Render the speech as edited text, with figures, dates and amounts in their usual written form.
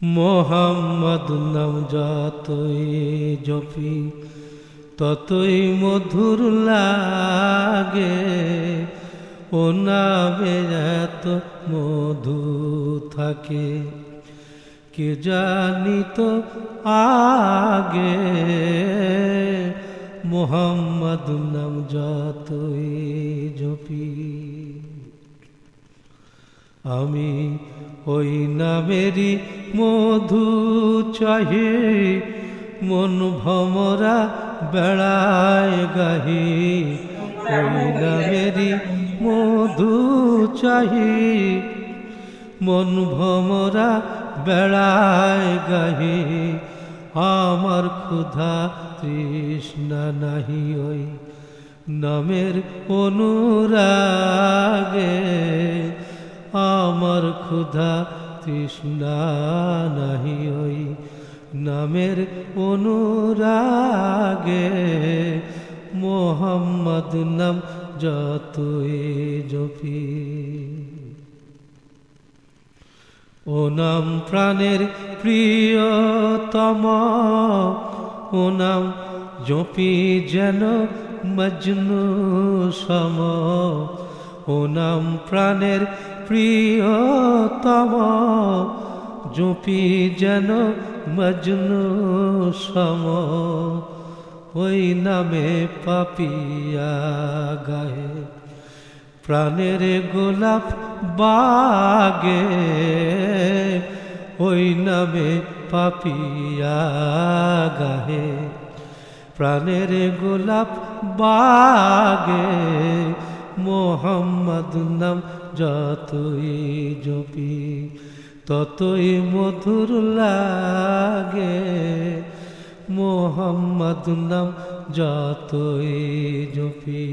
মোহাম্মদ নাম যতই জপি ততই মধুর লাগে, ও নামে এত মধু থাকে কে জানিত আগে। মোহাম্মদ নাম যতই জপি আমি ওই নামেরই মধু চাহি, মন ভমরা বেড়ায় গাহি। ওই নামেরই মধু চাহি, মন ভমরা বেড়ায় গাহি। আমার ক্ষুধা তৃষ্ণা নাহি ওই নামের অনুরাগে। আমার ক্ষুধা তৃষ্ণা নাহি ওই নামের অনুরাগে। মোহাম্মদ নাম যতই জপি ও নাম প্রাণের প্রিয়তম, ও নাম জপি যেন মজনু সম। ও নাম প্রাণের প্রিয়তম, জপি যেন মজনু সম। ওই নামে পাপিয়া গায়ে প্রাণের গোলাপ বাগে। ওই নামে পাপিয়া গাহে প্রাণের গোলাপ বাগে। মোহাম্মদ নাম যতই জপি ততই মধুর লাগে। মোহাম্মদ নাম যতই জপি।